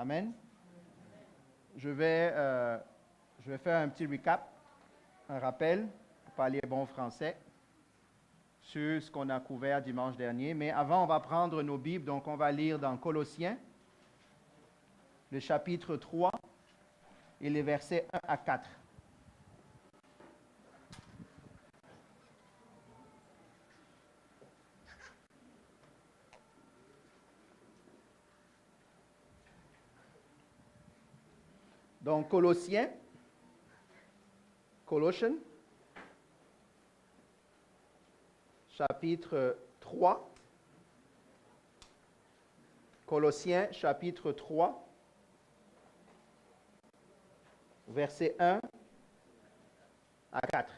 Amen. Je vais faire un petit recap, un rappel, pour parler bon français, sur ce qu'on a couvert dimanche dernier. Mais avant, on va prendre nos Bibles, donc on va lire dans Colossiens, le chapitre 3 et les versets 1 à 4. Donc, Colossiens, chapitre 3. Colossiens, chapitre 3, versets 1 à 4.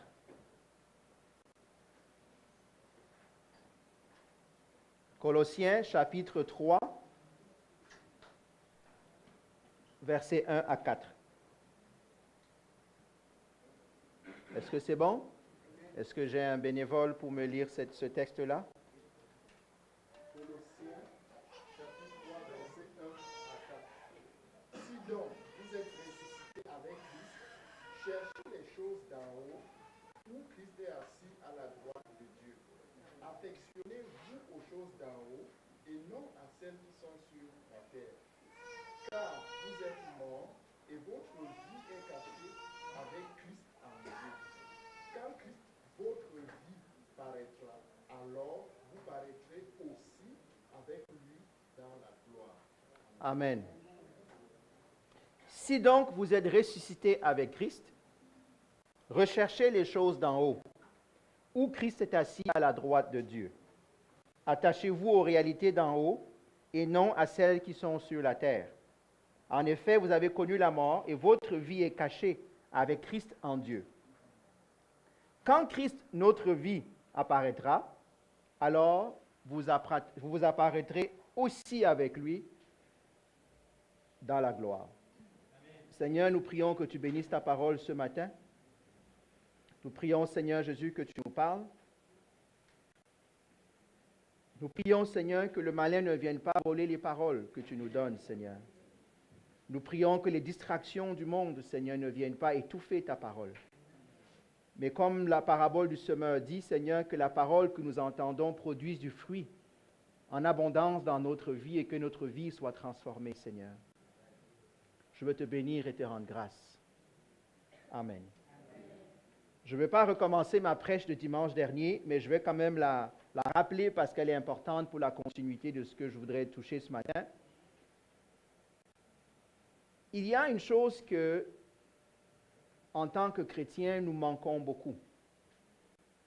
Colossiens, chapitre 3, versets 1 à 4. Est-ce que c'est bon? Est-ce que j'ai un bénévole pour me lire ce texte-là? Colossiens, chapitre 3, verset 1 à 4. Si donc vous êtes ressuscités avec Christ, cherchez les choses d'en haut, où Christ est assis à la droite de Dieu. Affectionnez-vous aux choses d'en haut et non à celles qui sont sur la terre. Car vous êtes morts et votre vie est cachée avec Christ en Dieu. Quand Christ, votre vie, paraîtra, alors vous paraîtrez aussi avec lui dans la gloire. Amen. Si donc vous êtes ressuscités avec Christ, recherchez les choses d'en haut, où Christ est assis à la droite de Dieu. Attachez-vous aux réalités d'en haut et non à celles qui sont sur la terre. En effet, vous avez connu la mort et votre vie est cachée avec Christ en Dieu. Quand Christ, notre vie, apparaîtra, alors vous apparaîtrez aussi avec lui dans la gloire. Amen. Seigneur, nous prions que tu bénisses ta parole ce matin. Nous prions, Seigneur Jésus, que tu nous parles. Nous prions, Seigneur, que le malin ne vienne pas voler les paroles que tu nous donnes, Seigneur. Nous prions que les distractions du monde, Seigneur, ne viennent pas étouffer ta parole. Mais comme la parabole du semeur dit, Seigneur, que la parole que nous entendons produise du fruit en abondance dans notre vie et que notre vie soit transformée, Seigneur. Je veux te bénir et te rendre grâce. Amen. Je ne vais pas recommencer ma prêche de dimanche dernier, mais je vais quand même la rappeler parce qu'elle est importante pour la continuité de ce que je voudrais toucher ce matin. Il y a une chose que, en tant que chrétiens, nous manquons beaucoup.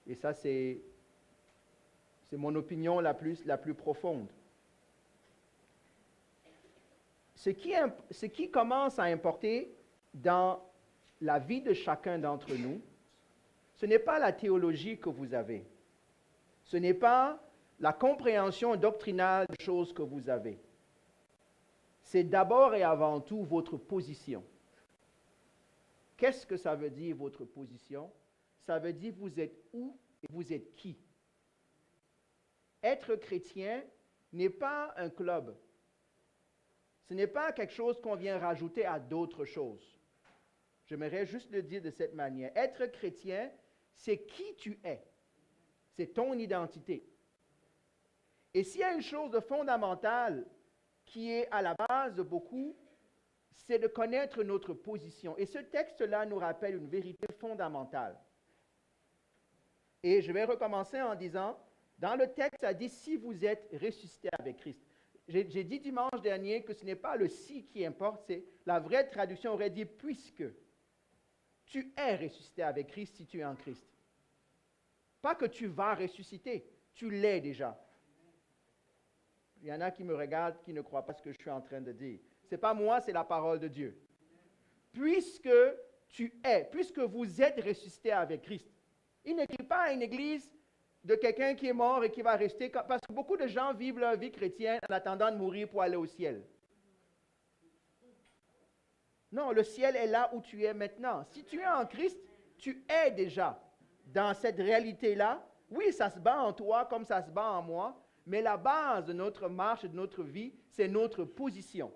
Et ça, c'est mon opinion la plus profonde. Ce qui commence à importer dans la vie de chacun d'entre nous, ce n'est pas la théologie que vous avez. Ce n'est pas la compréhension doctrinale des choses que vous avez. C'est d'abord et avant tout votre position. Qu'est-ce que ça veut dire, votre position? Ça veut dire vous êtes où et vous êtes qui. Être chrétien n'est pas un club. Ce n'est pas quelque chose qu'on vient rajouter à d'autres choses. J'aimerais juste le dire de cette manière. Être chrétien, c'est qui tu es. C'est ton identité. Et s'il y a une chose de fondamentale qui est à la base de beaucoup, c'est de connaître notre position. Et ce texte-là nous rappelle une vérité fondamentale. Et je vais recommencer en disant, dans le texte, ça dit « si vous êtes ressuscité avec Christ ». J'ai dit dimanche dernier que ce n'est pas le « si » qui importe, c'est la vraie traduction aurait dit « puisque tu es ressuscité avec Christ si tu es en Christ ». Pas que tu vas ressusciter, tu l'es déjà. Il y en a qui me regardent, qui ne croient pas ce que je suis en train de dire. Ce n'est pas moi, c'est la parole de Dieu. Puisque puisque vous êtes ressuscité avec Christ. Il n'écrit pas à une église de quelqu'un qui est mort et qui va rester, parce que beaucoup de gens vivent leur vie chrétienne en attendant de mourir pour aller au ciel. Non, le ciel est là où tu es maintenant. Si tu es en Christ, tu es déjà dans cette réalité-là. Oui, ça se bat en toi comme ça se bat en moi, mais la base de notre marche et de notre vie, c'est notre position.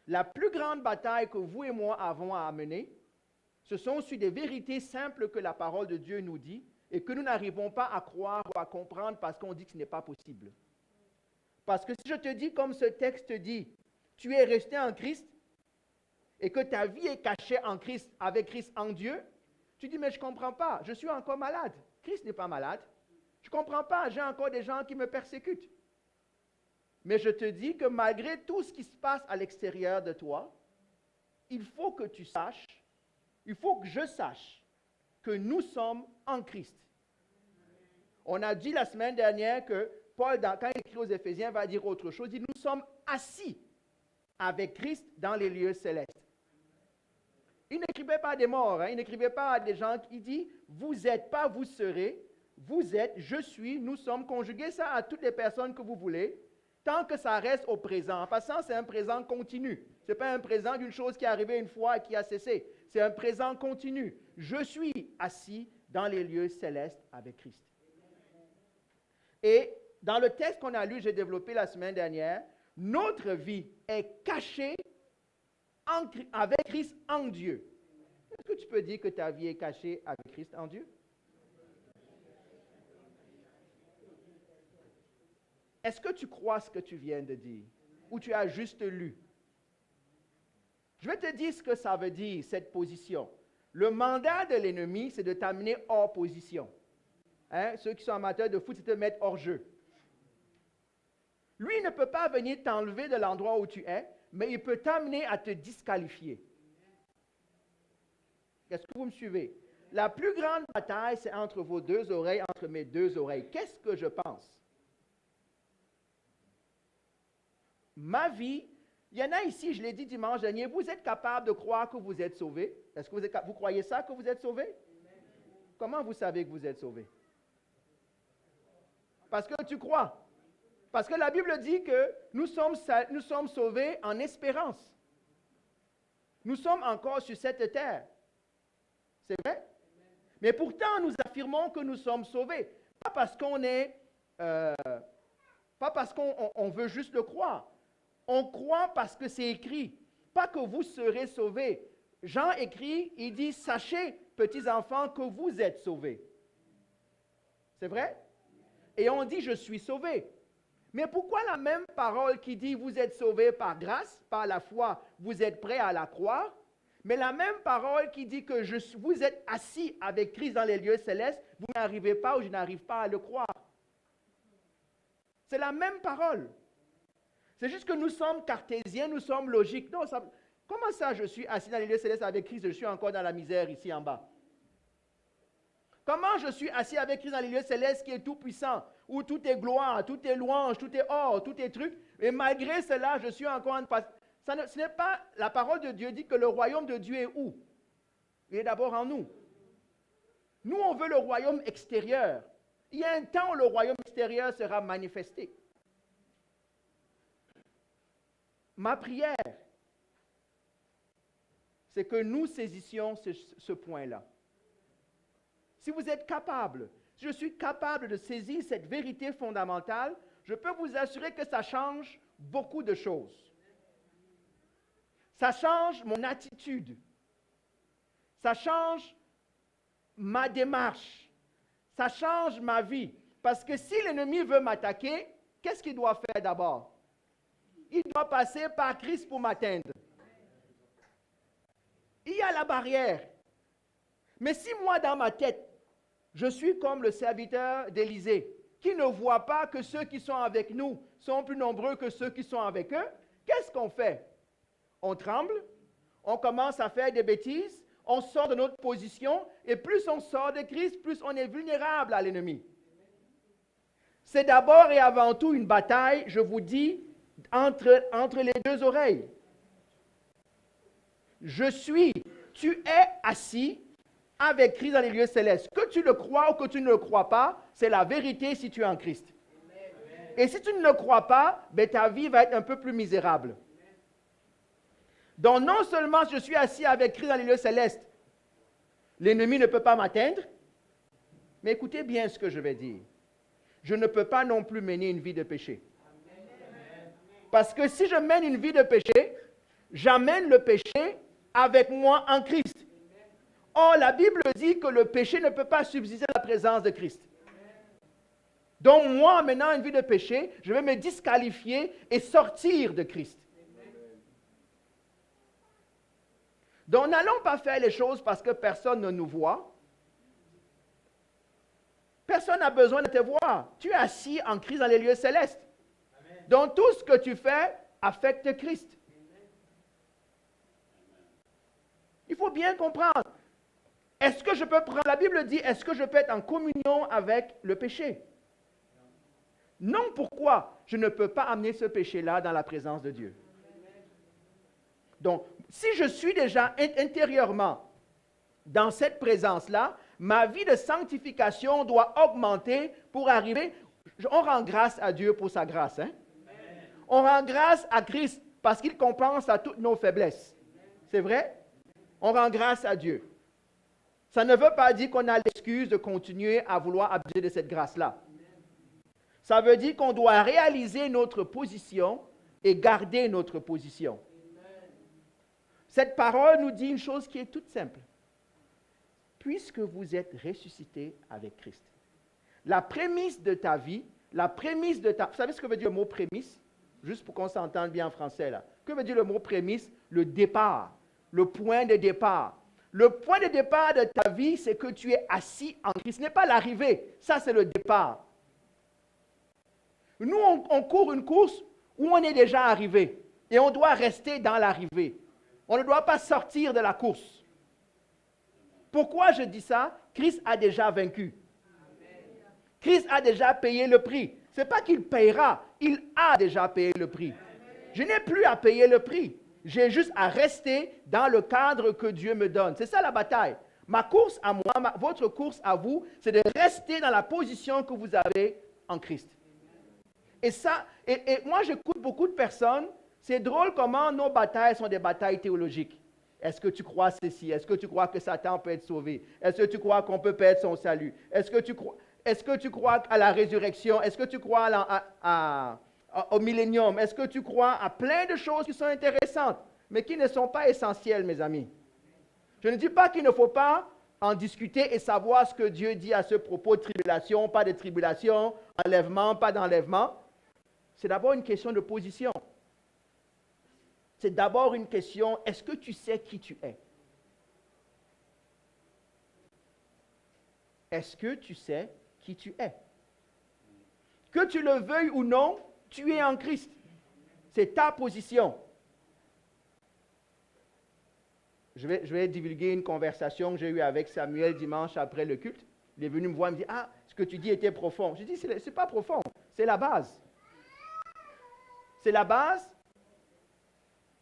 La plus grande bataille que vous et moi avons à mener, ce sont sur des vérités simples que la parole de Dieu nous dit et que nous n'arrivons pas à croire ou à comprendre parce qu'on dit que ce n'est pas possible. Parce que si je te dis, comme ce texte dit, tu es resté en Christ et que ta vie est cachée en Christ, avec Christ en Dieu, tu dis, mais je ne comprends pas, je suis encore malade. Christ n'est pas malade. Je ne comprends pas, j'ai encore des gens qui me persécutent. Mais je te dis que malgré tout ce qui se passe à l'extérieur de toi, il faut que tu saches, il faut que je sache que nous sommes en Christ. On a dit la semaine dernière que Paul, quand il écrit aux Éphésiens, va dire autre chose. Il dit, nous sommes assis avec Christ dans les lieux célestes. Il n'écrivait pas à des morts, il n'écrivait pas à des gens. Il dit, vous êtes, pas vous serez, vous êtes, je suis, nous sommes. Conjuguez ça à toutes les personnes que vous voulez, tant que ça reste au présent. En passant, c'est un présent continu. Ce n'est pas un présent d'une chose qui est arrivée une fois et qui a cessé. C'est un présent continu. Je suis assis dans les lieux célestes avec Christ. Et dans le texte qu'on a lu, j'ai développé la semaine dernière, notre vie est cachée avec Christ en Dieu. Est-ce que tu peux dire que ta vie est cachée avec Christ en Dieu? Est-ce que tu crois ce que tu viens de dire? Ou tu as juste lu? Je vais te dire ce que ça veut dire, cette position. Le mandat de l'ennemi, c'est de t'amener hors position. Ceux qui sont amateurs de foot, c'est de te mettre hors jeu. Lui ne peut pas venir t'enlever de l'endroit où tu es, mais il peut t'amener à te disqualifier. Est-ce que vous me suivez? La plus grande bataille, c'est entre vos deux oreilles, entre mes deux oreilles. Qu'est-ce que je pense? Ma vie, il y en a ici, je l'ai dit dimanche dernier, vous êtes capable de croire que vous êtes sauvés? Est-ce que vous croyez ça, que vous êtes sauvés? Comment vous savez que vous êtes sauvés? Parce que tu crois. Parce que la Bible dit que nous sommes sauvés en espérance. Nous sommes encore sur cette terre. C'est vrai? Mais pourtant, nous affirmons que nous sommes sauvés. Pas parce qu'on est... pas parce qu'on veut juste le croire. On croit parce que c'est écrit. Pas que vous serez sauvés. Jean écrit, il dit, sachez, petits enfants, que vous êtes sauvés. C'est vrai? Et on dit, je suis sauvé. Mais pourquoi la même parole qui dit, vous êtes sauvés par grâce, par la foi, vous êtes prêts à la croire, mais la même parole qui dit que vous êtes assis avec Christ dans les lieux célestes, vous n'arrivez pas ou je n'arrive pas à le croire. C'est la même parole. C'est juste que nous sommes cartésiens, nous sommes logiques. Non, comment ça je suis assis dans les lieux célestes avec Christ, je suis encore dans la misère ici en bas? Comment je suis assis avec Christ dans les lieux célestes qui est tout puissant, où tout est gloire, tout est louange, tout est or, tout est truc, et malgré cela, je suis encore en... Ce n'est pas... La parole de Dieu dit que le royaume de Dieu est où? Il est d'abord en nous. Nous, on veut le royaume extérieur. Il y a un temps où le royaume extérieur sera manifesté. Ma prière, c'est que nous saisissions ce point-là. Si vous êtes capable, si je suis capable de saisir cette vérité fondamentale, je peux vous assurer que ça change beaucoup de choses. Ça change mon attitude. Ça change ma démarche. Ça change ma vie. Parce que si l'ennemi veut m'attaquer, qu'est-ce qu'il doit faire d'abord? Il doit passer par Christ pour m'atteindre. Il y a la barrière. Mais si moi, dans ma tête, je suis comme le serviteur d'Élisée, qui ne voit pas que ceux qui sont avec nous sont plus nombreux que ceux qui sont avec eux, qu'est-ce qu'on fait? On tremble, on commence à faire des bêtises, on sort de notre position, et plus on sort de Christ, plus on est vulnérable à l'ennemi. C'est d'abord et avant tout une bataille, je vous dis, entre les deux oreilles. Tu es assis avec Christ dans les lieux célestes. Que tu le crois ou que tu ne le crois pas, c'est la vérité si tu es en Christ. Amen. Et si tu ne le crois pas, ben ta vie va être un peu plus misérable. Amen. Donc non seulement je suis assis avec Christ dans les lieux célestes, l'ennemi ne peut pas m'atteindre, mais écoutez bien ce que je vais dire. Je ne peux pas non plus mener une vie de péché. Amen. Parce que si je mène une vie de péché, j'amène le péché avec moi en Christ. Or, la Bible dit que le péché ne peut pas subsister à la présence de Christ. Donc, moi, en menant une vie de péché, je vais me disqualifier et sortir de Christ. Donc, n'allons pas faire les choses parce que personne ne nous voit. Personne n'a besoin de te voir. Tu es assis en Christ dans les lieux célestes. Amen. Donc, tout ce que tu fais affecte Christ. Amen. Il faut bien comprendre. Est-ce que je peux prendre, la Bible dit, est-ce que je peux être en communion avec le péché? Non, pourquoi? Je ne peux pas amener ce péché-là dans la présence de Dieu. Donc, si je suis déjà intérieurement dans cette présence-là, ma vie de sanctification doit augmenter pour arriver. On rend grâce à Dieu pour sa grâce. Hein? On rend grâce à Christ parce qu'il compense à toutes nos faiblesses. C'est vrai? On rend grâce à Dieu. Ça ne veut pas dire qu'on a l'excuse de continuer à vouloir abuser de cette grâce-là. Ça veut dire qu'on doit réaliser notre position et garder notre position. Cette parole nous dit une chose qui est toute simple. Puisque vous êtes ressuscité avec Christ. La prémisse de ta vie, la prémisse de ta... Vous savez ce que veut dire le mot prémisse? Juste pour qu'on s'entende bien en français là. Que veut dire le mot prémisse? Le départ, le point de départ. Le point de départ de ta vie, c'est que tu es assis en Christ. Ce n'est pas l'arrivée, ça c'est le départ. Nous, on court une course où on est déjà arrivé et on doit rester dans l'arrivée. On ne doit pas sortir de la course. Pourquoi je dis ça? Christ a déjà vaincu. Christ a déjà payé le prix. Ce n'est pas qu'il payera, il a déjà payé le prix. Je n'ai plus à payer le prix. J'ai juste à rester dans le cadre que Dieu me donne. C'est ça la bataille. Ma course à moi, votre course à vous, c'est de rester dans la position que vous avez en Christ. Et ça, et moi j'écoute beaucoup de personnes, c'est drôle comment nos batailles sont des batailles théologiques. Est-ce que tu crois ceci? Est-ce que tu crois que Satan peut être sauvé? Est-ce que tu crois qu'on peut perdre son salut? Est-ce que tu crois à la résurrection? Est-ce que tu crois au millénium? Est-ce que tu crois à plein de choses qui sont intéressantes, mais qui ne sont pas essentielles, mes amis? Je ne dis pas qu'il ne faut pas en discuter et savoir ce que Dieu dit à ce propos, tribulation, pas de tribulation, enlèvement, pas d'enlèvement. C'est d'abord une question de position. C'est d'abord une question, est-ce que tu sais qui tu es? Est-ce que tu sais qui tu es? Que tu le veuilles ou non, tu es en Christ. C'est ta position. Je vais divulguer une conversation que j'ai eue avec Samuel dimanche après le culte. Il est venu me voir et me dit, ah, ce que tu dis était profond. Je dis, ce n'est pas profond, c'est la base. C'est la base.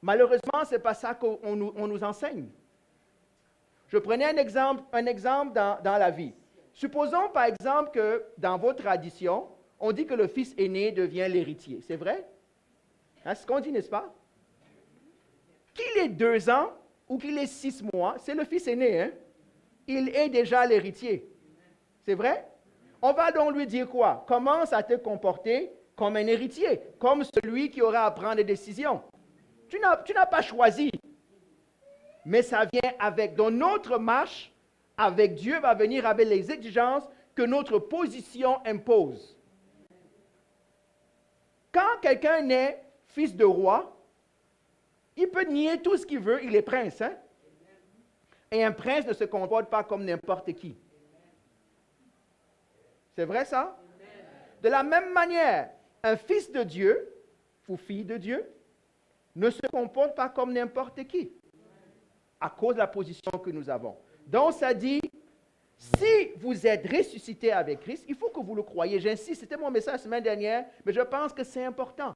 Malheureusement, ce n'est pas ça qu'on nous enseigne. Je prenais un exemple dans la vie. Supposons par exemple que dans vos traditions, on dit que le fils aîné devient l'héritier. C'est vrai? Hein, c'est ce qu'on dit, n'est-ce pas? Qu'il ait 2 ans ou qu'il ait 6 mois, c'est le fils aîné. Hein? Il est déjà l'héritier. C'est vrai? On va donc lui dire quoi? Commence à te comporter comme un héritier, comme celui qui aura à prendre des décisions. Tu n'as pas choisi, mais ça vient avec. Donc notre marche avec Dieu va venir avec les exigences que notre position impose. Quand quelqu'un naît fils de roi, il peut nier tout ce qu'il veut, il est prince. Hein? Et un prince ne se comporte pas comme n'importe qui. C'est vrai ça? De la même manière, un fils de Dieu ou fille de Dieu ne se comporte pas comme n'importe qui, à cause de la position que nous avons. Donc, ça dit, si vous êtes ressuscité avec Christ, il faut que vous le croyiez. J'insiste, c'était mon message la semaine dernière, mais je pense que c'est important.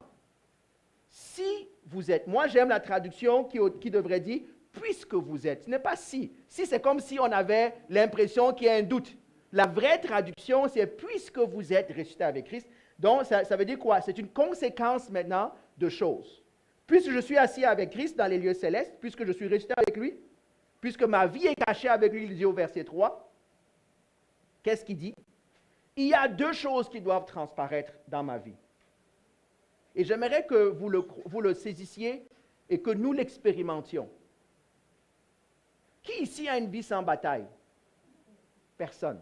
Si vous êtes, moi j'aime la traduction qui devrait dire, puisque vous êtes. Ce n'est pas si. Si, c'est comme si on avait l'impression qu'il y a un doute. La vraie traduction, c'est puisque vous êtes ressuscité avec Christ. Donc, ça veut dire quoi? C'est une conséquence maintenant de choses. Puisque je suis assis avec Christ dans les lieux célestes, puisque je suis ressuscité avec lui, puisque ma vie est cachée avec lui, il dit au verset 3, qu'est-ce qu'il dit? Il y a 2 choses qui doivent transparaître dans ma vie. Et j'aimerais que vous le saisissiez et que nous l'expérimentions. Qui ici a une vie sans bataille? Personne.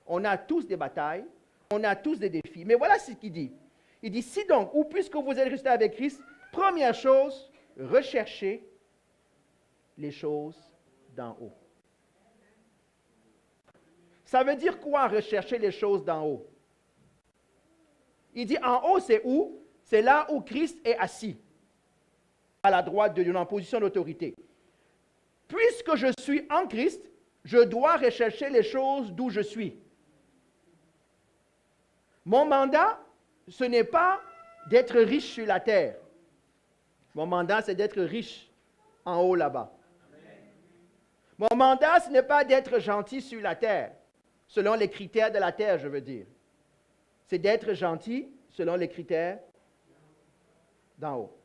On a tous des batailles, on a tous des défis. Mais voilà ce qu'il dit. Il dit, si donc, ou puisque vous êtes restés avec Christ, première chose, recherchez les choses d'en haut. Ça veut dire quoi, rechercher les choses d'en haut? Il dit, en haut, c'est où? C'est là où Christ est assis, à la droite de Dieu, en position d'autorité. Puisque je suis en Christ, je dois rechercher les choses d'où je suis. Mon mandat, ce n'est pas d'être riche sur la terre. Mon mandat, c'est d'être riche en haut là-bas. Mon mandat, ce n'est pas d'être gentil sur la terre, selon les critères de la terre, je veux dire. C'est d'être gentil selon les critères d'en haut.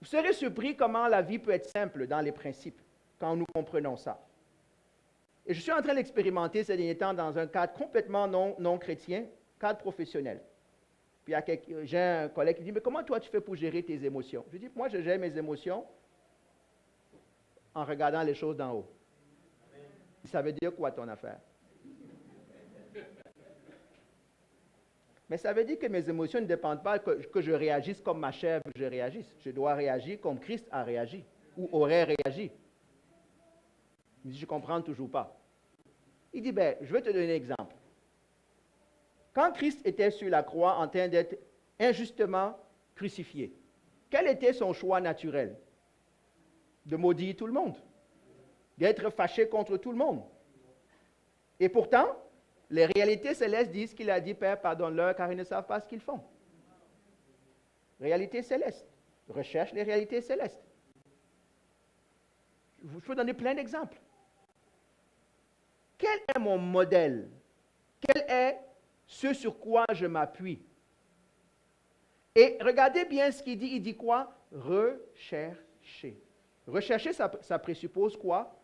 Vous serez surpris comment la vie peut être simple dans les principes, quand nous comprenons ça. Et je suis en train d'expérimenter ces derniers temps dans un cadre complètement non chrétien, cadre professionnel. Puis j'ai un collègue qui dit, mais comment toi tu fais pour gérer tes émotions? Je dis, moi je gère mes émotions en regardant les choses d'en haut. Ça veut dire quoi ton affaire? Mais ça veut dire que mes émotions ne dépendent pas que je réagisse comme ma chair veut que je réagisse. Je dois réagir comme Christ a réagi ou aurait réagi. Il dit, je ne comprends toujours pas. Il dit, ben, je vais te donner un exemple. Quand Christ était sur la croix en train d'être injustement crucifié, quel était son choix naturel? De maudire tout le monde, d'être fâché contre tout le monde. Et pourtant, les réalités célestes disent qu'il a dit, Père, pardonne-leur car ils ne savent pas ce qu'ils font. Réalité céleste. Recherche les réalités célestes. Je peux donner plein d'exemples. Quel est mon modèle? Quel est ce sur quoi je m'appuie? Et regardez bien ce qu'il dit. Il dit quoi? Rechercher. Rechercher, ça présuppose quoi?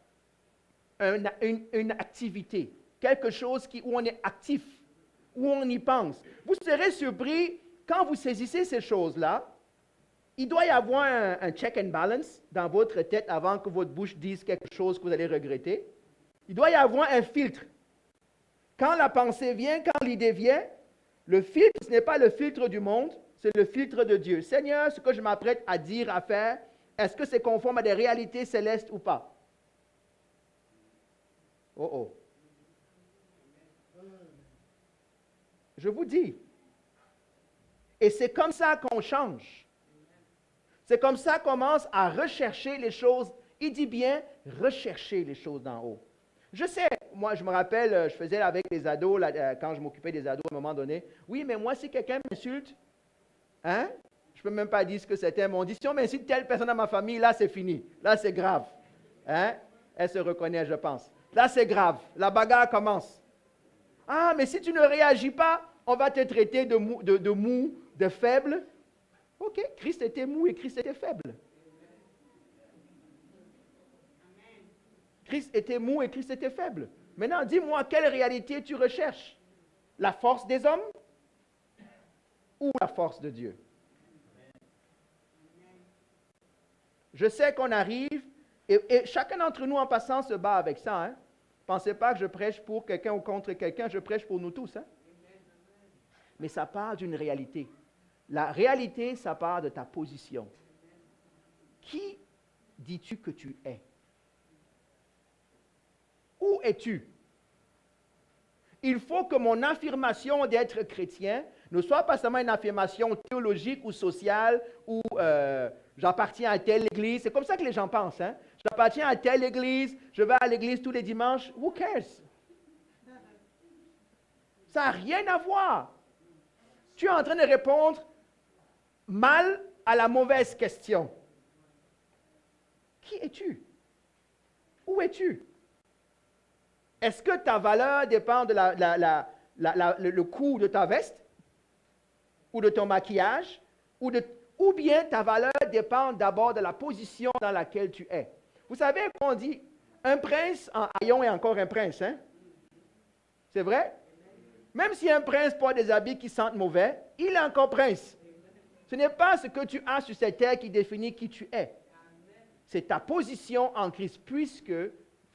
Une activité. Quelque chose où on est actif, où on y pense. Vous serez surpris, quand vous saisissez ces choses-là, il doit y avoir un check and balance dans votre tête avant que votre bouche dise quelque chose que vous allez regretter. Il doit y avoir un filtre. Quand la pensée vient, quand l'idée vient, le filtre, ce n'est pas le filtre du monde, c'est le filtre de Dieu. Seigneur, ce que je m'apprête à dire, à faire, est-ce que c'est conforme à des réalités célestes ou pas? Oh oh. Je vous dis. Et c'est comme ça qu'on change. C'est comme ça qu'on commence à rechercher les choses. Il dit bien, rechercher les choses d'en haut. Je sais, moi je me rappelle, je faisais avec les ados, quand je m'occupais des ados à un moment donné. Oui, mais moi si quelqu'un m'insulte, hein, je ne peux même pas dire ce que c'était, mais on dit si on m'insulte telle personne dans ma famille, là c'est fini, là c'est grave. Hein? Elle se reconnaît, je pense. Là c'est grave, la bagarre commence. Ah, mais si tu ne réagis pas, on va te traiter de mou, de faible. Ok, Christ était mou et Christ était faible. Christ était mou et Christ était faible. Maintenant, dis-moi, quelle réalité tu recherches? La force des hommes ou la force de Dieu? Je sais qu'on arrive, et chacun d'entre nous en passant se bat avec ça. Hein? Pensez pas que je prêche pour quelqu'un ou contre quelqu'un, je prêche pour nous tous. Hein? Mais ça part d'une réalité. La réalité, ça part de ta position. Qui dis-tu que tu es? Où es-tu? Il faut que mon affirmation d'être chrétien ne soit pas seulement une affirmation théologique ou sociale ou j'appartiens à telle église. C'est comme ça que les gens pensent. Hein? J'appartiens à telle église, je vais à l'église tous les dimanches. Who cares? Ça n'a rien à voir. Tu es en train de répondre mal à la mauvaise question. Qui es-tu? Où es-tu? Est-ce que ta valeur dépend de le coût de ta veste ou de ton maquillage ou bien ta valeur dépend d'abord de la position dans laquelle tu es? Vous savez, on dit, un prince en haillons est encore un prince. Hein? C'est vrai? Même si un prince porte des habits qui sentent mauvais, il est encore prince. Ce n'est pas ce que tu as sur cette terre qui définit qui tu es. C'est ta position en Christ, puisque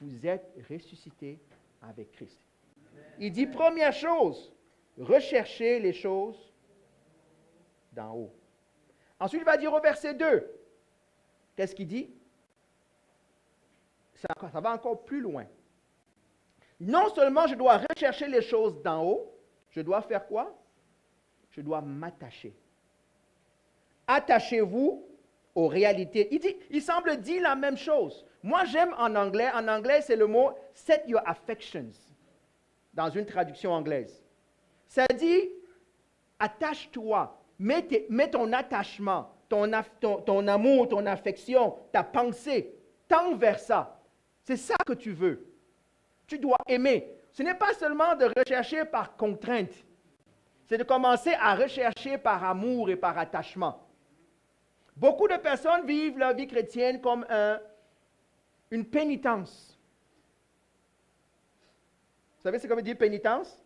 vous êtes ressuscité avec Christ. Il dit, première chose, recherchez les choses d'en haut. Ensuite, il va dire au verset 2, qu'est-ce qu'il dit? Ça va encore plus loin. Non seulement je dois rechercher les choses d'en haut, je dois faire quoi? Je dois m'attacher. Attachez-vous aux réalités. Il semble dire la même chose. Moi, j'aime en anglais, c'est le mot « set your affections » dans une traduction anglaise. Ça dit « attache-toi ». Mets ton attachement, ton amour, ton affection, ta pensée, tends vers ça. C'est ça que tu veux. Tu dois aimer. Ce n'est pas seulement de rechercher par contrainte. C'est de commencer à rechercher par amour et par attachement. Beaucoup de personnes vivent leur vie chrétienne comme une pénitence. Vous savez ce que veut dire pénitence?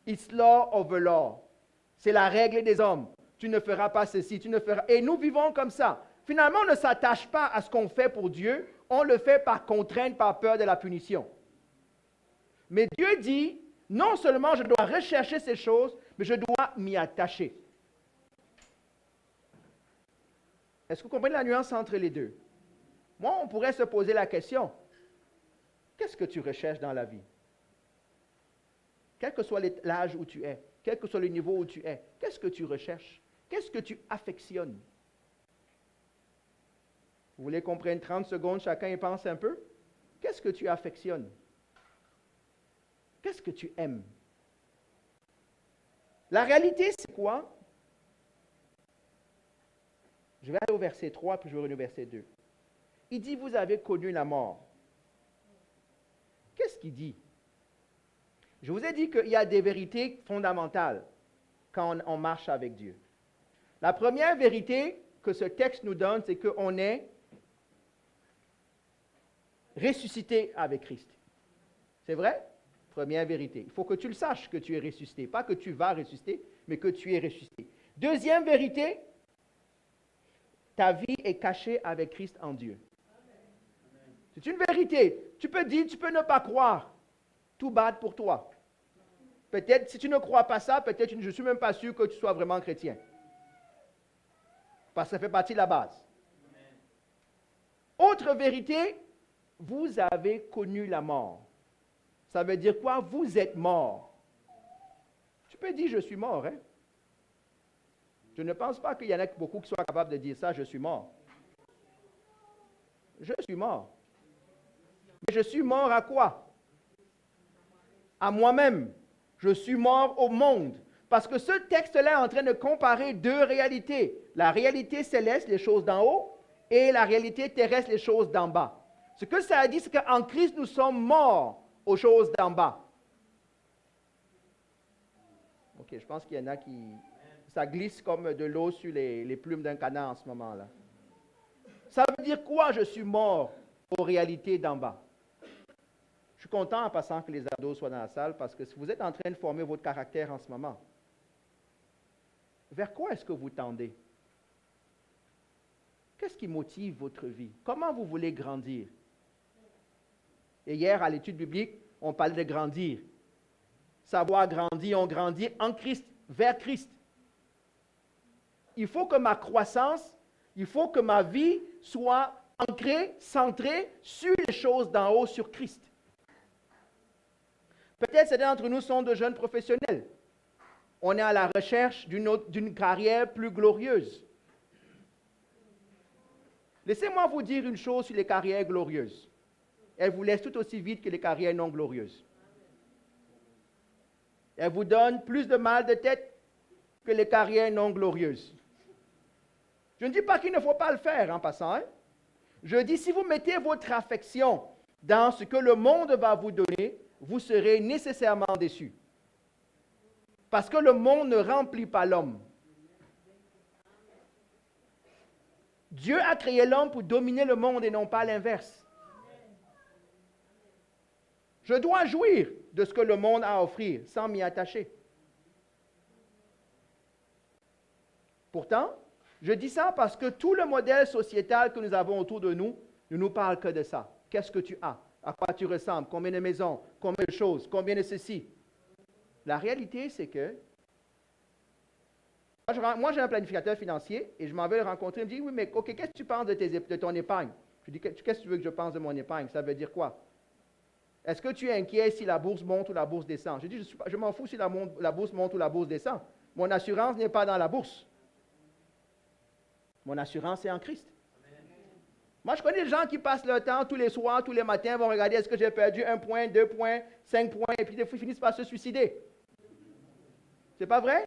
It's law over law. C'est la règle des hommes. Tu ne feras pas ceci, tu ne feras... Et nous vivons comme ça. Finalement, on ne s'attache pas à ce qu'on fait pour Dieu. On le fait par contrainte, par peur de la punition. Mais Dieu dit, non seulement je dois rechercher ces choses, mais je dois m'y attacher. Est-ce que vous comprenez la nuance entre les deux? Moi, on pourrait se poser la question, qu'est-ce que tu recherches dans la vie? Quel que soit l'âge où tu es, quel que soit le niveau où tu es, qu'est-ce que tu recherches? Qu'est-ce que tu affectionnes? Vous voulez qu'on prenne 30 secondes, chacun y pense un peu? Qu'est-ce que tu affectionnes? Qu'est-ce que tu aimes? La réalité, c'est quoi? Je vais aller au verset 3, puis je vais revenir au verset 2. Il dit, vous avez connu la mort. Qu'est-ce qu'il dit? Je vous ai dit qu'il y a des vérités fondamentales quand on marche avec Dieu. La première vérité que ce texte nous donne, c'est qu'on est ressuscité avec Christ. C'est vrai? Première vérité. Il faut que tu le saches que tu es ressuscité. Pas que tu vas ressusciter, mais que tu es ressuscité. Deuxième vérité, ta vie est cachée avec Christ en Dieu. C'est une vérité. Tu peux dire, tu peux ne pas croire. Tout bad pour toi. Peut-être, si tu ne crois pas ça, peut-être je ne suis même pas sûr que tu sois vraiment chrétien. Parce que ça fait partie de la base. Autre vérité, vous avez connu la mort. Ça veut dire quoi? Vous êtes mort. Tu peux dire, je suis mort, hein? Je ne pense pas qu'il y en ait beaucoup qui soient capables de dire ça, je suis mort. Je suis mort. Mais je suis mort à quoi? À moi-même. Je suis mort au monde. Parce que ce texte-là est en train de comparer deux réalités. La réalité céleste, les choses d'en haut, et la réalité terrestre, les choses d'en bas. Ce que ça dit, c'est qu'en Christ, nous sommes morts aux choses d'en bas. Ok, je pense qu'il y en a qui... Ça glisse comme de l'eau sur les plumes d'un canard en ce moment-là. Ça veut dire quoi, je suis mort aux réalités d'en bas? Je suis content en passant que les ados soient dans la salle parce que si vous êtes en train de former votre caractère en ce moment, vers quoi est-ce que vous tendez? Qu'est-ce qui motive votre vie? Comment vous voulez grandir? Et hier, à l'étude biblique, on parlait de grandir. Savoir grandir, on grandit en Christ, vers Christ. Il faut que ma croissance, il faut que ma vie soit ancrée, centrée sur les choses d'en haut, sur Christ. Peut-être certains d'entre nous sont de jeunes professionnels. On est à la recherche d'une carrière plus glorieuse. Laissez-moi vous dire une chose sur les carrières glorieuses. Elles vous laissent tout aussi vite que les carrières non glorieuses. Elles vous donnent plus de mal de tête que les carrières non glorieuses. Je ne dis pas qu'il ne faut pas le faire en passant. Hein? Je dis, si vous mettez votre affection dans ce que le monde va vous donner, vous serez nécessairement déçus. Parce que le monde ne remplit pas l'homme. Dieu a créé l'homme pour dominer le monde et non pas l'inverse. Je dois jouir de ce que le monde a à offrir sans m'y attacher. Pourtant, Je dis ça parce que tout le modèle sociétal que nous avons autour de nous ne nous parle que de ça. Qu'est-ce que tu as? À quoi tu ressembles? Combien de maisons? Combien de choses? Combien de ceci? La réalité, c'est que moi, j'ai un planificateur financier et je m'en vais le rencontrer. Il me dit, oui, mais OK, qu'est-ce que tu penses de ton épargne? Je dis, qu'est-ce que tu veux que je pense de mon épargne? Ça veut dire quoi? Est-ce que tu es inquiet si la bourse monte ou la bourse descend? Je dis, je m'en fous si la bourse monte ou la bourse descend. Mon assurance n'est pas dans la bourse. Mon assurance est en Christ. Moi, je connais des gens qui passent leur temps tous les soirs, tous les matins, vont regarder est-ce que j'ai perdu 1 point, 2 points, 5 points, et puis des fois, ils finissent par se suicider. C'est pas vrai?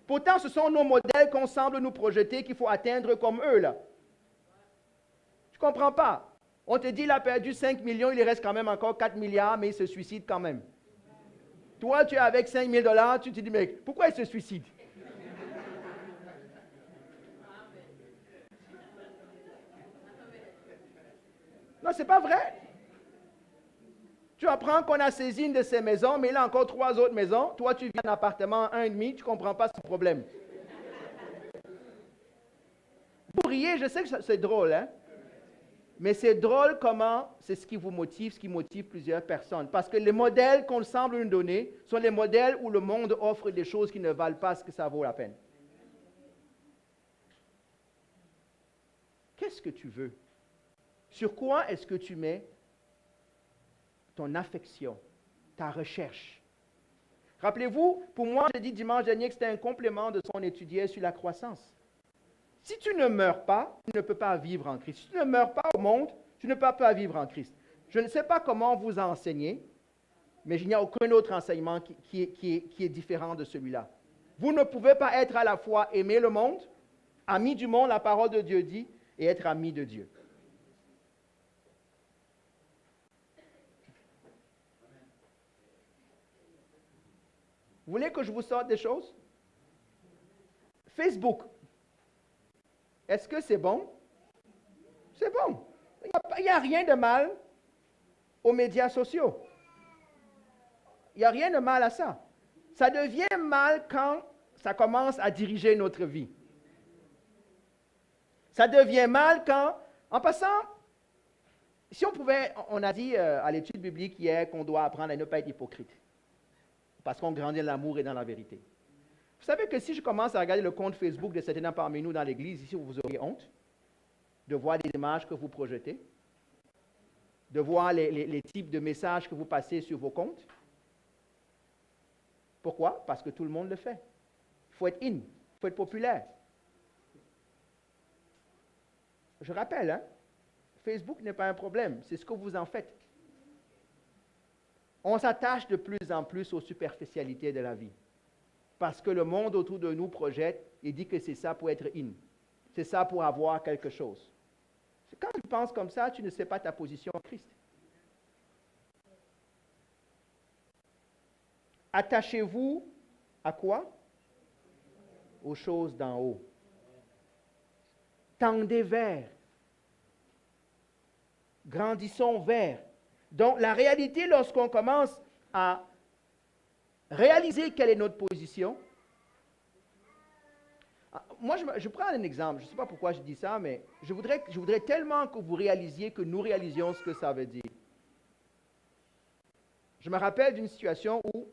Pourtant, ce sont nos modèles qu'on semble nous projeter qu'il faut atteindre comme eux, là. Je ne comprends pas. On te dit, il a perdu 5 millions, il reste quand même encore 4 milliards, mais il se suicide quand même. Toi, tu es avec 5 000 $, tu te dis, mais pourquoi il se suicide? Non, ce n'est pas vrai. Tu apprends qu'on a saisi une de ces maisons, mais il a encore 3 autres maisons. Toi, tu vis en appartement 1,5, tu ne comprends pas ce problème. Vous riez, je sais que c'est drôle, hein? Mais c'est drôle comment c'est ce qui vous motive, ce qui motive plusieurs personnes. Parce que les modèles qu'on semble nous donner sont les modèles où le monde offre des choses qui ne valent pas ce que ça vaut la peine. Qu'est-ce que tu veux? Sur quoi est-ce que tu mets ton affection, ta recherche? Rappelez-vous, pour moi, j'ai dit dimanche dernier que c'était un complément de ce qu'on étudiait sur la croissance. Si tu ne meurs pas, tu ne peux pas vivre en Christ. Si tu ne meurs pas au monde, tu ne peux pas vivre en Christ. Je ne sais pas comment vous enseignez, mais il n'y a aucun autre enseignement qui est différent de celui-là. Vous ne pouvez pas être à la fois aimer le monde, ami du monde, la parole de Dieu dit, et être ami de Dieu. Vous voulez que je vous sorte des choses? Facebook. Est-ce que c'est bon? C'est bon. Il n'y a rien de mal aux médias sociaux. Il n'y a rien de mal à ça. Ça devient mal quand ça commence à diriger notre vie. Ça devient mal quand, en passant, si on pouvait, on a dit à l'étude biblique hier qu'on doit apprendre à ne pas être hypocrite. Parce qu'on grandit dans l'amour et dans la vérité. Vous savez que si je commence à regarder le compte Facebook de certains parmi nous dans l'église, ici, vous auriez honte de voir les images que vous projetez, de voir les types de messages que vous passez sur vos comptes. Pourquoi? Parce que tout le monde le fait. Il faut être in, il faut être populaire. Je rappelle, hein, Facebook n'est pas un problème, c'est ce que vous en faites. On s'attache de plus en plus aux superficialités de la vie. Parce que le monde autour de nous projette et dit que c'est ça pour être in. C'est ça pour avoir quelque chose. Quand tu penses comme ça, tu ne sais pas ta position en Christ. Attachez-vous à quoi? Aux choses d'en haut. Tendez vers. Grandissons vers. Donc, la réalité, lorsqu'on commence à réaliser quelle est notre position, moi, je prends un exemple. Je ne sais pas pourquoi je dis ça, mais je voudrais tellement que vous réalisiez, que nous réalisions ce que ça veut dire. Je me rappelle d'une situation où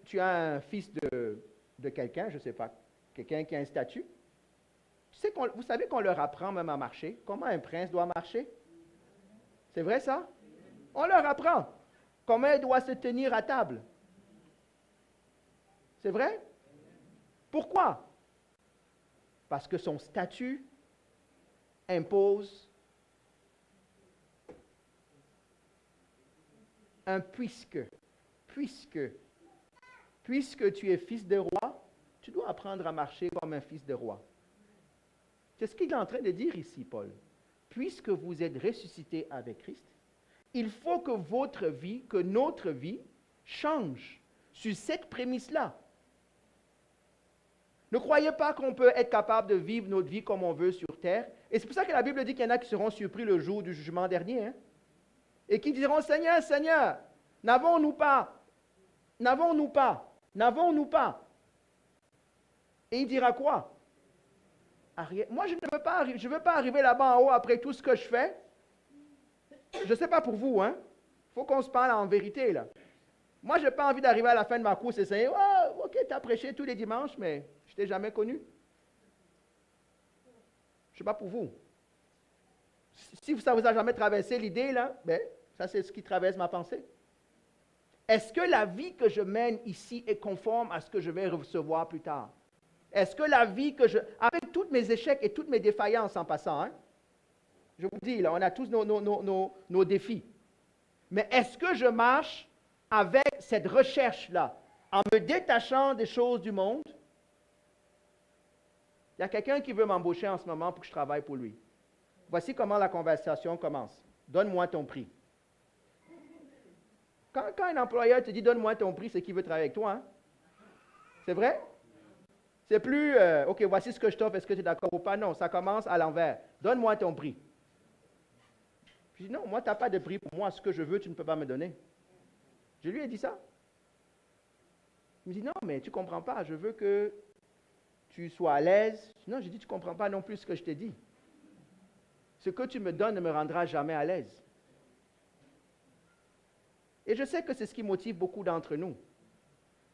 tu as un fils de quelqu'un, je ne sais pas, quelqu'un qui a un statut. Vous savez qu'on leur apprend même à marcher. Comment un prince doit marcher? C'est vrai ça? On leur apprend comment il doit se tenir à table. C'est vrai? Pourquoi? Parce que son statut impose un puisque tu es fils de roi, tu dois apprendre à marcher comme un fils de roi. C'est ce qu'il est en train de dire ici, Paul. Puisque vous êtes ressuscité avec Christ, il faut que votre vie, que notre vie change sur cette prémisse-là. Ne croyez pas qu'on peut être capable de vivre notre vie comme on veut sur terre. Et c'est pour ça que la Bible dit qu'il y en a qui seront surpris le jour du jugement dernier. Hein? Et qui diront, Seigneur, Seigneur, n'avons-nous pas? N'avons-nous pas? N'avons-nous pas? Et il dira quoi? Moi, je ne veux pas arriver là-bas en haut après tout ce que je fais. Je ne sais pas pour vous, hein. Il faut qu'on se parle en vérité, là. Moi, je n'ai pas envie d'arriver à la fin de ma course et dire, oh, ok, tu as prêché tous les dimanches, mais je ne t'ai jamais connu. Je ne sais pas pour vous. Si ça ne vous a jamais traversé l'idée, là, ben, ça c'est ce qui traverse ma pensée. Est-ce que la vie que je mène ici est conforme à ce que je vais recevoir plus tard? Est-ce que la vie que je... Avec tous mes échecs et toutes mes défaillances en passant, hein, je vous dis, là, on a tous nos défis. Mais est-ce que je marche avec cette recherche-là, en me détachant des choses du monde? Il y a quelqu'un qui veut m'embaucher en ce moment pour que je travaille pour lui. Voici comment la conversation commence. Donne-moi ton prix. Quand un employeur te dit donne-moi ton prix, c'est qu'il veut travailler avec toi. Hein? C'est vrai? C'est plus, OK, voici ce que je t'offre, est-ce que tu es d'accord ou pas? Non, ça commence à l'envers. Donne-moi ton prix. Je dis non, moi, tu n'as pas de prix pour moi. Ce que je veux, tu ne peux pas me donner. Je lui ai dit ça. Il me dit non, mais tu ne comprends pas. Je veux que tu sois à l'aise. Non, j'ai dit tu ne comprends pas non plus ce que je t'ai dit. Ce que tu me donnes ne me rendra jamais à l'aise. Et je sais que c'est ce qui motive beaucoup d'entre nous.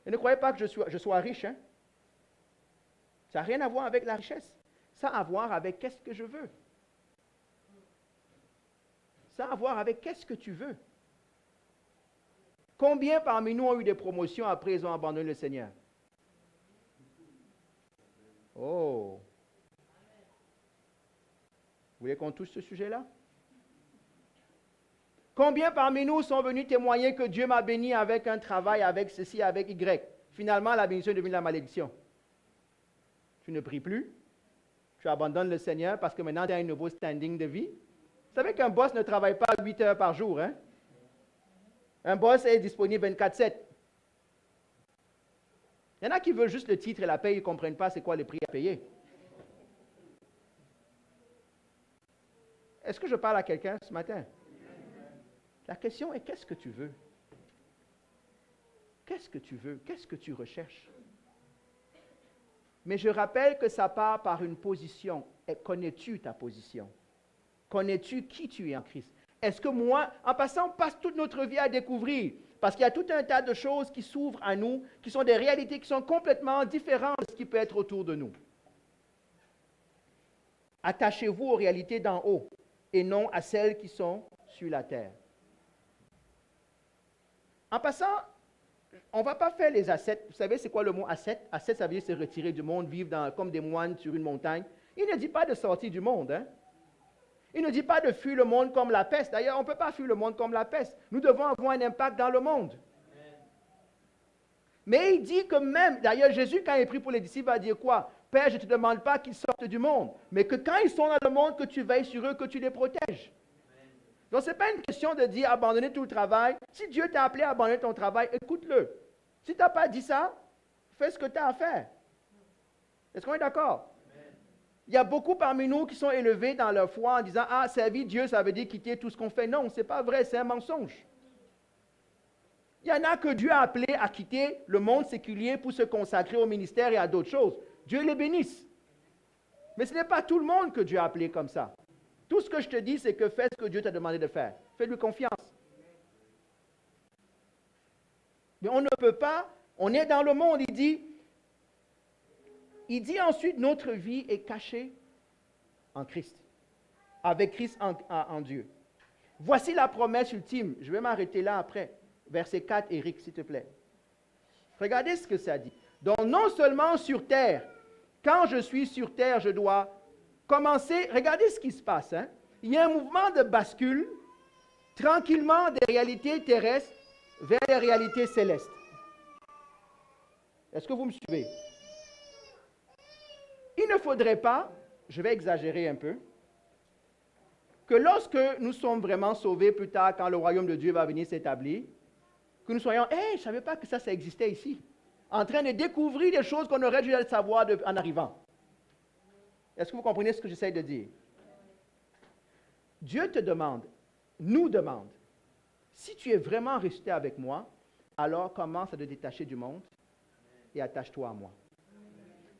Et ne croyez pas que je sois riche. Hein? Ça n'a rien à voir avec la richesse. Ça a à voir avec qu'est-ce que je veux. Ça a à voir avec qu'est-ce que tu veux. Combien parmi nous ont eu des promotions après ils ont abandonné le Seigneur? Oh! Vous voulez qu'on touche ce sujet-là? Combien parmi nous sont venus témoigner que Dieu m'a béni avec un travail, avec ceci, avec Y? Finalement, la bénédiction est devenue la malédiction. Tu ne pries plus, tu abandonnes le Seigneur parce que maintenant tu as un nouveau standing de vie. Vous savez qu'un boss ne travaille pas 8 heures par jour. Hein? Un boss est disponible 24/7. Il y en a qui veulent juste le titre et la paye, ils ne comprennent pas c'est quoi le prix à payer. Est-ce que je parle à quelqu'un ce matin? La question est, qu'est-ce que tu veux? Qu'est-ce que tu veux? Qu'est-ce que tu recherches? Mais je rappelle que ça part par une position. Et connais-tu ta position? Connais-tu qui tu es en Christ? Est-ce que moi, en passant, on passe toute notre vie à découvrir? Parce qu'il y a tout un tas de choses qui s'ouvrent à nous, qui sont des réalités qui sont complètement différentes de ce qui peut être autour de nous. Attachez-vous aux réalités d'en haut et non à celles qui sont sur la terre. En passant, on ne va pas faire les ascètes. Vous savez, c'est quoi le mot ascète? Ascète, ça veut dire se retirer du monde, vivre comme des moines sur une montagne. Il ne dit pas de sortir du monde. Hein? Il ne dit pas de fuir le monde comme la peste. D'ailleurs, on ne peut pas fuir le monde comme la peste. Nous devons avoir un impact dans le monde. Amen. Mais il dit que même, d'ailleurs, Jésus, quand il prie pour les disciples, va dire quoi? Père, je ne te demande pas qu'ils sortent du monde, mais que quand ils sont dans le monde, que tu veilles sur eux, que tu les protèges. Donc, ce n'est pas une question de dire abandonner tout le travail. Si Dieu t'a appelé à abandonner ton travail, écoute-le. Si tu n'as pas dit ça, fais ce que tu as à faire. Est-ce qu'on est d'accord? Il y a beaucoup parmi nous qui sont élevés dans leur foi en disant « Ah, servir Dieu, ça veut dire quitter tout ce qu'on fait. » Non, ce n'est pas vrai, c'est un mensonge. Il y en a que Dieu a appelé à quitter le monde séculier pour se consacrer au ministère et à d'autres choses. Dieu les bénisse. Mais ce n'est pas tout le monde que Dieu a appelé comme ça. Tout ce que je te dis, c'est que fais ce que Dieu t'a demandé de faire. Fais-lui confiance. Mais on ne peut pas, on est dans le monde, il dit ensuite, notre vie est cachée en Christ, avec Christ en Dieu. Voici la promesse ultime. Je vais m'arrêter là après. Verset 4, Éric, s'il te plaît. Regardez ce que ça dit. Donc, non seulement sur terre, quand je suis sur terre, je dois commencer. Regardez ce qui se passe. Hein? Il y a un mouvement de bascule, tranquillement, des réalités terrestres vers les réalités célestes. Est-ce que vous me suivez? Il ne faudrait pas, je vais exagérer un peu, que lorsque nous sommes vraiment sauvés plus tard, quand le royaume de Dieu va venir s'établir, que nous soyons, hey, je ne savais pas que ça existait ici, en train de découvrir des choses qu'on aurait dû savoir en arrivant. Est-ce que vous comprenez ce que j'essaie de dire? Dieu te demande, nous demande, si tu es vraiment resté avec moi, alors commence à te détacher du monde et attache-toi à moi.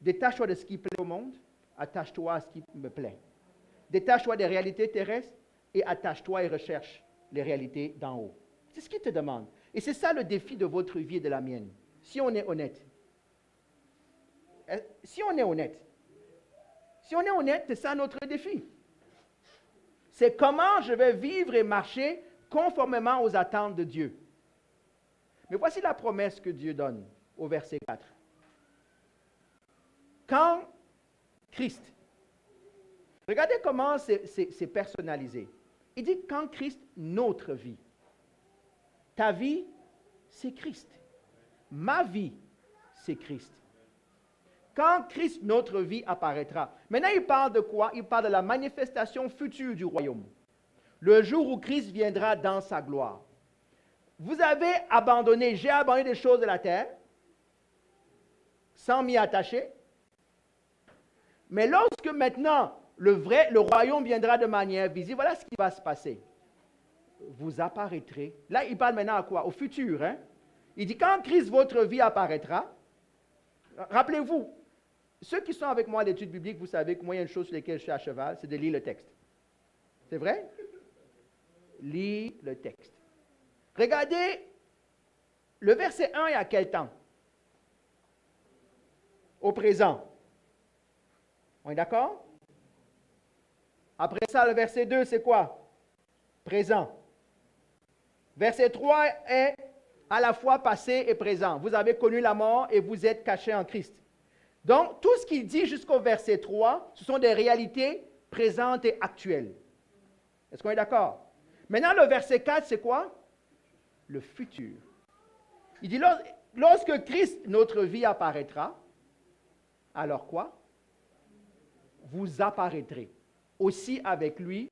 Détache-toi de ce qui plaît au monde Attache-toi à ce qui me plaît. Détache-toi des réalités terrestres et attache-toi et recherche les réalités d'en haut. C'est ce qu'il te demande. Et c'est ça le défi de votre vie et de la mienne. Si on est honnête. Si on est honnête, c'est ça notre défi. C'est comment je vais vivre et marcher conformément aux attentes de Dieu. Mais voici la promesse que Dieu donne au verset 4. Quand Christ, regardez comment c'est personnalisé. Il dit quand Christ, notre vie. Ta vie, c'est Christ. Ma vie, c'est Christ. Quand Christ, notre vie, apparaîtra. Maintenant, il parle de quoi? Il parle de la manifestation future du royaume. Le jour où Christ viendra dans sa gloire. Vous avez abandonné, j'ai abandonné des choses de la terre, sans m'y attacher. Mais lorsque maintenant, le royaume viendra de manière visible, voilà ce qui va se passer. Vous apparaîtrez. Là, il parle maintenant à quoi? Au futur. Hein? Il dit, quand Christ, votre vie, apparaîtra, rappelez-vous, ceux qui sont avec moi à l'étude biblique, vous savez que moi, il y a une chose sur laquelle je suis à cheval, c'est de lire le texte. C'est vrai? Lis le texte. Regardez, le verset 1 est à quel temps? Au présent. On est d'accord? Après ça, le verset 2, c'est quoi? Présent. Verset 3 est à la fois passé et présent. Vous avez connu la mort et vous êtes cachés en Christ. Donc, tout ce qu'il dit jusqu'au verset 3, ce sont des réalités présentes et actuelles. Est-ce qu'on est d'accord? Maintenant, le verset 4, c'est quoi? Le futur. Il dit, lorsque Christ, notre vie, apparaîtra, alors quoi? Vous apparaîtrez aussi avec lui.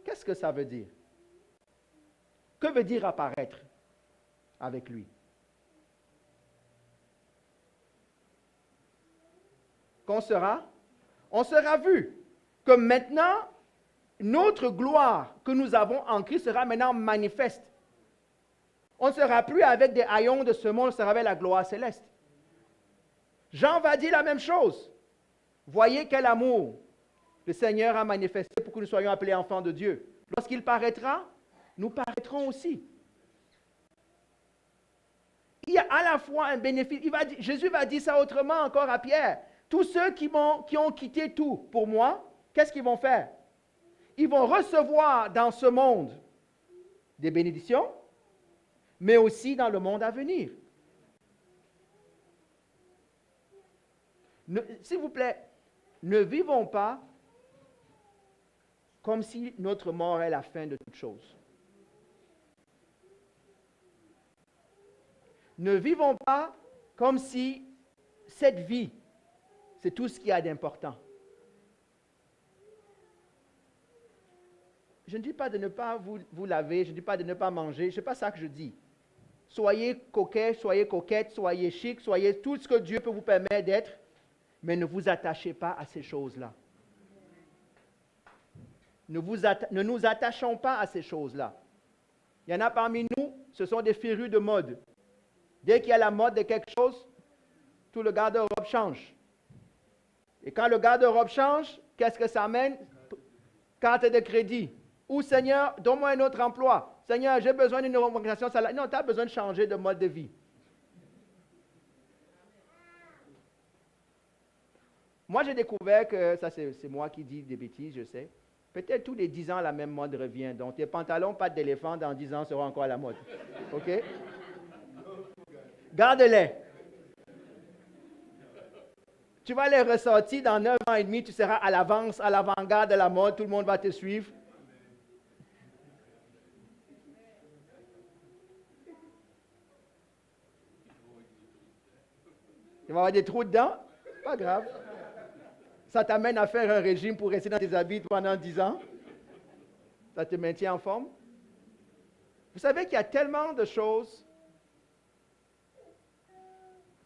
Qu'est-ce que ça veut dire? Que veut dire apparaître avec lui? Qu'on sera? On sera vu. Comme maintenant, notre gloire que nous avons en Christ sera maintenant manifeste. On ne sera plus avec des haillons de ce monde, on sera avec la gloire céleste. Jean va dire la même chose. Voyez quel amour le Seigneur a manifesté pour que nous soyons appelés enfants de Dieu. Lorsqu'il paraîtra, nous paraîtrons aussi. Il y a à la fois un bénéfice. Jésus va dire ça autrement encore à Pierre. Tous ceux qui ont quitté tout pour moi, qu'est-ce qu'ils vont faire? Ils vont recevoir dans ce monde des bénédictions, mais aussi dans le monde à venir. S'il vous plaît, ne vivons pas comme si notre mort est la fin de toute chose. Ne vivons pas comme si cette vie, c'est tout ce qu'il y a d'important. Je ne dis pas de ne pas vous laver, je ne dis pas de ne pas manger, ce n'est pas ça que je dis. Soyez coquets, soyez coquettes, soyez chic, soyez tout ce que Dieu peut vous permettre d'être, mais ne vous attachez pas à ces choses-là. Ne nous attachons pas à ces choses-là. Il y en a parmi nous, ce sont des férus de mode. Dès qu'il y a la mode de quelque chose, tout le garde-robe change. Et quand le garde-robe change, qu'est-ce que ça amène? Carte de crédit. Ou Seigneur, donne-moi un autre emploi. Seigneur, j'ai besoin d'une augmentation salariale. Non, tu as besoin de changer de mode de vie. Moi, j'ai découvert que, ça c'est moi qui dis des bêtises, je sais. Peut-être tous les 10 ans, la même mode revient. Donc, tes pantalons, pattes d'éléphant, dans 10 ans, seront encore à la mode. OK? Garde-les. Tu vas les ressortir dans 9 ans et demi, tu seras à l'avance, à l'avant-garde de la mode, tout le monde va te suivre. Il va y avoir des trous dedans, pas grave. Ça t'amène à faire un régime pour rester dans tes habits pendant 10 ans. Ça te maintient en forme. Vous savez qu'il y a tellement de choses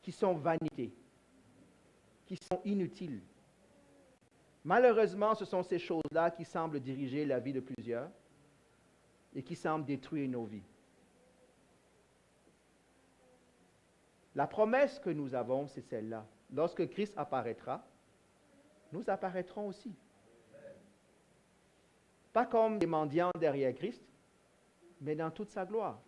qui sont vanités, qui sont inutiles. Malheureusement, ce sont ces choses-là qui semblent diriger la vie de plusieurs et qui semblent détruire nos vies. La promesse que nous avons, c'est celle-là. Lorsque Christ apparaîtra, nous apparaîtrons aussi. Pas comme des mendiants derrière Christ, mais dans toute sa gloire.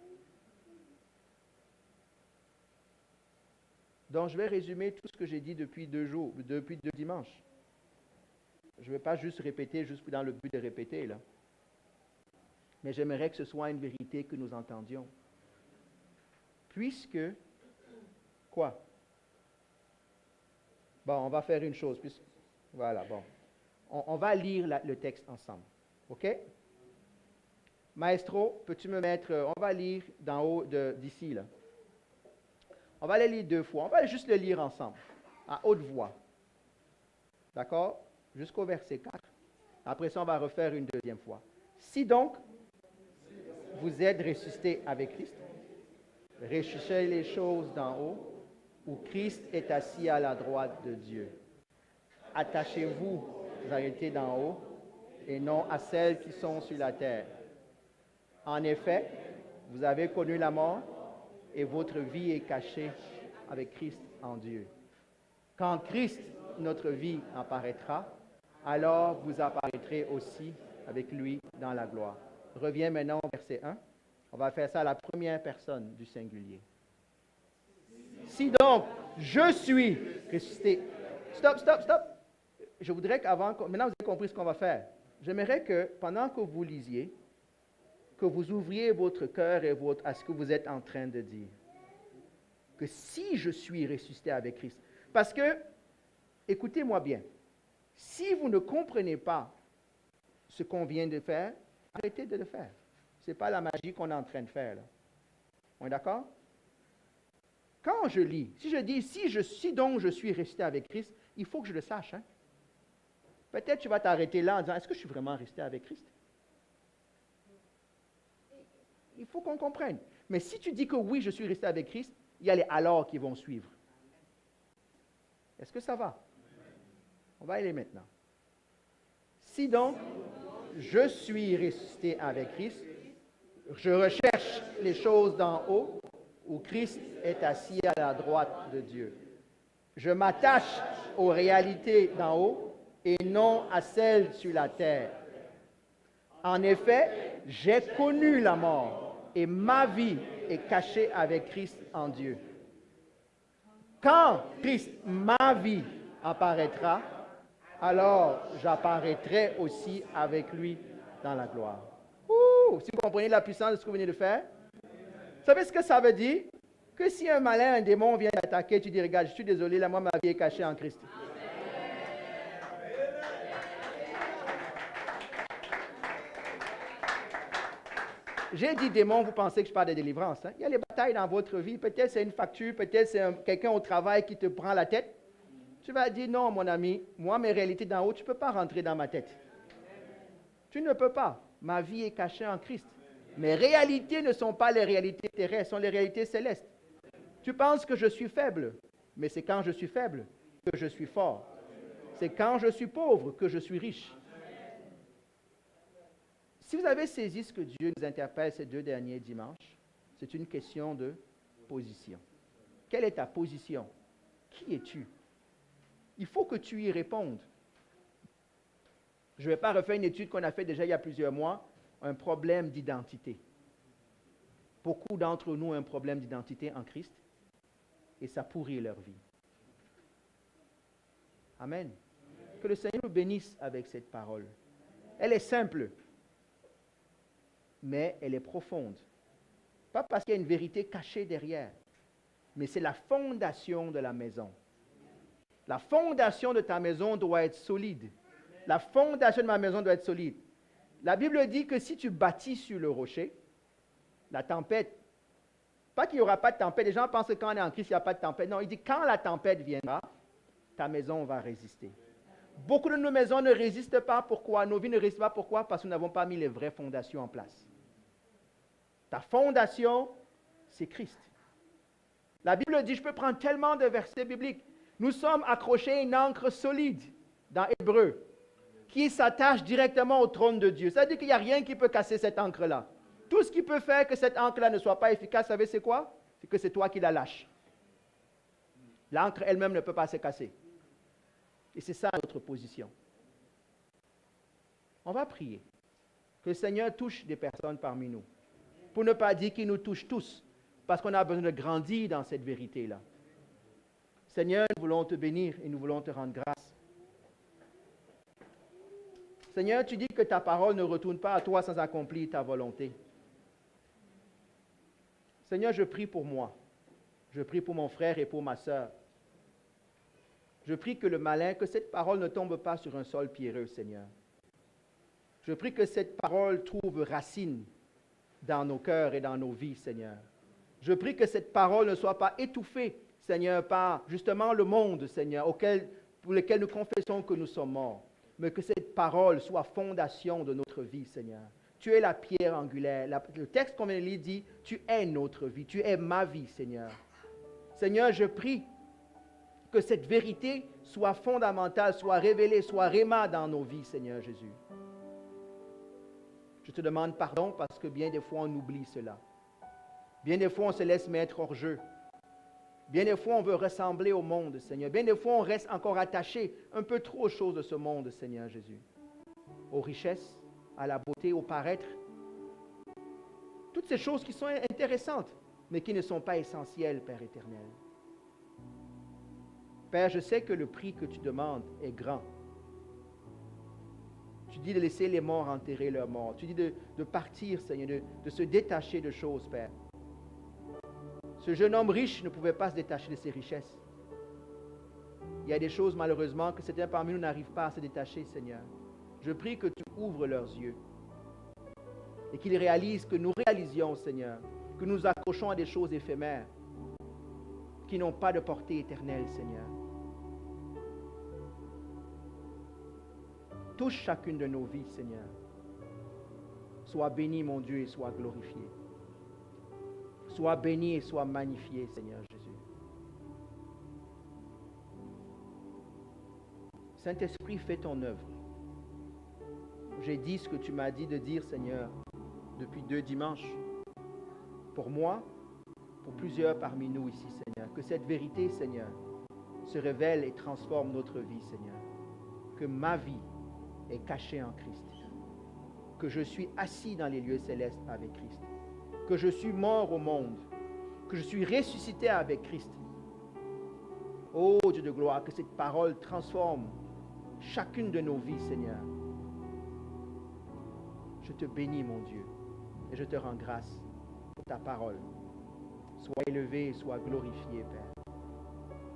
Donc, je vais résumer tout ce que j'ai dit depuis 2 dimanches. Je ne vais pas juste répéter, juste dans le but de répéter, là. Mais j'aimerais que ce soit une vérité que nous entendions. Puisque, quoi? Bon, on va faire une chose. Voilà, bon. On va lire le texte ensemble. OK? Maestro, peux-tu me mettre... On va lire d'en haut d'ici, là. On va le lire 2 fois. On va juste le lire ensemble, à haute voix. D'accord? Jusqu'au verset 4. Après ça, on va refaire une 2e fois. Si donc, vous êtes ressuscités avec Christ, recherchez les choses d'en haut, où Christ est assis à la droite de Dieu. Attachez-vous aux réalités d'en haut, et non à celles qui sont sur la terre. En effet, vous avez connu la mort, et votre vie est cachée avec Christ en Dieu. Quand Christ, notre vie, apparaîtra, alors vous apparaîtrez aussi avec lui dans la gloire. Reviens maintenant au verset 1. On va faire ça à la première personne du singulier. Si donc, je suis ressuscité. Stop. Je voudrais qu'avant, maintenant vous avez compris ce qu'on va faire. J'aimerais que pendant que vous lisiez, que vous ouvriez votre cœur et à ce que vous êtes en train de dire. Que si je suis ressuscité avec Christ. Parce que, écoutez-moi bien, si vous ne comprenez pas ce qu'on vient de faire, arrêtez de le faire. Ce n'est pas la magie qu'on est en train de faire, là. On est d'accord? Quand je lis, si je dis, si donc je suis resté avec Christ, il faut que je le sache. Hein? Peut-être tu vas t'arrêter là en disant, est-ce que je suis vraiment resté avec Christ? Il faut qu'on comprenne. Mais si tu dis que oui, je suis resté avec Christ, il y a les alors qui vont suivre. Est-ce que ça va? On va y aller maintenant. Si donc, je suis ressuscité avec Christ, je recherche les choses d'en haut, où Christ est assis à la droite de Dieu. Je m'attache aux réalités d'en haut et non à celles sur la terre. En effet, j'ai connu la mort et ma vie est cachée avec Christ en Dieu. Quand Christ, ma vie, apparaîtra, alors j'apparaîtrai aussi avec lui dans la gloire. Si vous comprenez la puissance de ce que vous venez de faire, vous savez ce que ça veut dire? Que si un malin, un démon vient t'attaquer, tu dis, regarde, je suis désolé, là, moi, ma vie est cachée en Christ. J'ai dit démon, vous pensez que je parle de délivrance. Hein? Il y a les batailles dans votre vie. Peut-être c'est une facture, peut-être c'est quelqu'un au travail qui te prend la tête. Tu vas dire, non, mon ami, moi, mes réalités d'en haut, tu ne peux pas rentrer dans ma tête. Tu ne peux pas. Ma vie est cachée en Christ. Mes réalités ne sont pas les réalités terrestres, ce sont les réalités célestes. Tu penses que je suis faible, mais c'est quand je suis faible que je suis fort. C'est quand je suis pauvre que je suis riche. Si vous avez saisi ce que Dieu nous interpelle ces 2 derniers dimanches, c'est une question de position. Quelle est ta position? Qui es-tu? Il faut que tu y répondes. Je ne vais pas refaire une étude qu'on a faite déjà il y a plusieurs mois, un problème d'identité. Beaucoup d'entre nous ont un problème d'identité en Christ et ça pourrit leur vie. Amen. Que le Seigneur nous bénisse avec cette parole. Elle est simple, mais elle est profonde. Pas parce qu'il y a une vérité cachée derrière, mais c'est la fondation de la maison. La fondation de ta maison doit être solide. La fondation de ma maison doit être solide. La Bible dit que si tu bâtis sur le rocher, la tempête, pas qu'il n'y aura pas de tempête, les gens pensent que quand on est en Christ, il n'y a pas de tempête. Non, il dit quand la tempête viendra, ta maison va résister. Beaucoup de nos maisons ne résistent pas. Pourquoi? Nos vies ne résistent pas. Pourquoi? Parce que nous n'avons pas mis les vraies fondations en place. Ta fondation, c'est Christ. La Bible dit, je peux prendre tellement de versets bibliques. Nous sommes accrochés à une encre solide dans Hébreu, qui s'attache directement au trône de Dieu. Ça veut dire qu'il n'y a rien qui peut casser cette encre-là. Tout ce qui peut faire que cette encre-là ne soit pas efficace, vous savez c'est quoi? C'est que c'est toi qui la lâches. L'encre elle-même ne peut pas se casser. Et c'est ça notre position. On va prier. Que le Seigneur touche des personnes parmi nous. Pour ne pas dire qu'il nous touche tous. Parce qu'on a besoin de grandir dans cette vérité-là. Seigneur, nous voulons te bénir et nous voulons te rendre grâce. Seigneur, tu dis que ta parole ne retourne pas à toi sans accomplir ta volonté. Seigneur, je prie pour moi. Je prie pour mon frère et pour ma sœur. Je prie que le malin, que cette parole ne tombe pas sur un sol pierreux, Seigneur. Je prie que cette parole trouve racine dans nos cœurs et dans nos vies, Seigneur. Je prie que cette parole ne soit pas étouffée, Seigneur, par justement le monde, Seigneur, pour lequel nous confessons que nous sommes morts. Mais que cette parole soit fondation de notre vie, Seigneur. Tu es la pierre angulaire. Le texte qu'on vient de lire dit, tu es notre vie, tu es ma vie, Seigneur. Seigneur, je prie que cette vérité soit fondamentale, soit révélée, soit réma dans nos vies, Seigneur Jésus. Je te demande pardon parce que bien des fois on oublie cela. Bien des fois on se laisse mettre hors jeu. Bien des fois on veut ressembler au monde, Seigneur. Bien des fois on reste encore attaché un peu trop aux choses de ce monde, Seigneur Jésus. Aux richesses, à la beauté, au paraître. Toutes ces choses qui sont intéressantes, mais qui ne sont pas essentielles, Père éternel. Père, je sais que le prix que tu demandes est grand. Tu dis de laisser les morts enterrer leurs morts. Tu dis de partir, Seigneur, de se détacher de choses, Père. Ce jeune homme riche ne pouvait pas se détacher de ses richesses. Il y a des choses, malheureusement, que certains parmi nous n'arrivent pas à se détacher, Seigneur. Je prie que tu ouvres leurs yeux et qu'ils réalisent, que nous réalisions, Seigneur, que nous accrochons à des choses éphémères qui n'ont pas de portée éternelle, Seigneur. Touche chacune de nos vies, Seigneur. Sois béni, mon Dieu, et sois glorifié. Sois béni et sois magnifié, Seigneur Jésus. Saint-Esprit, fais ton œuvre. J'ai dit ce que tu m'as dit de dire, Seigneur, depuis 2 dimanches. Pour moi, pour plusieurs parmi nous ici, Seigneur. Que cette vérité, Seigneur, se révèle et transforme notre vie, Seigneur. Que ma vie est cachée en Christ. Que je suis assis dans les lieux célestes avec Christ. Que je suis mort au monde. Que je suis ressuscité avec Christ. Ô Dieu de gloire, que cette parole transforme chacune de nos vies, Seigneur. Je te bénis, mon Dieu, et je te rends grâce pour ta parole. Sois élevé et sois glorifié, Père.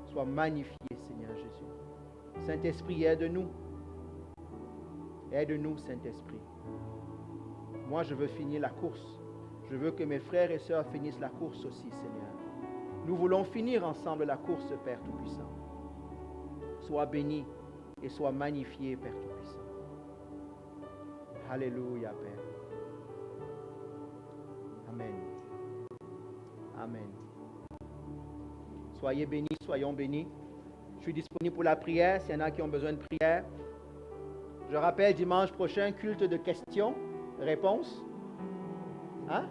Sois magnifié, Seigneur Jésus. Saint-Esprit, aide-nous. Aide-nous, Saint-Esprit. Moi, je veux finir la course. Je veux que mes frères et sœurs finissent la course aussi, Seigneur. Nous voulons finir ensemble la course, Père Tout-Puissant. Sois béni et sois magnifié, Père Tout-Puissant. Alléluia, Père. Amen. Amen. Soyez bénis, soyons bénis. Je suis disponible pour la prière s'il y en a qui ont besoin de prière. Je rappelle, dimanche prochain, culte de questions, réponses. Hein?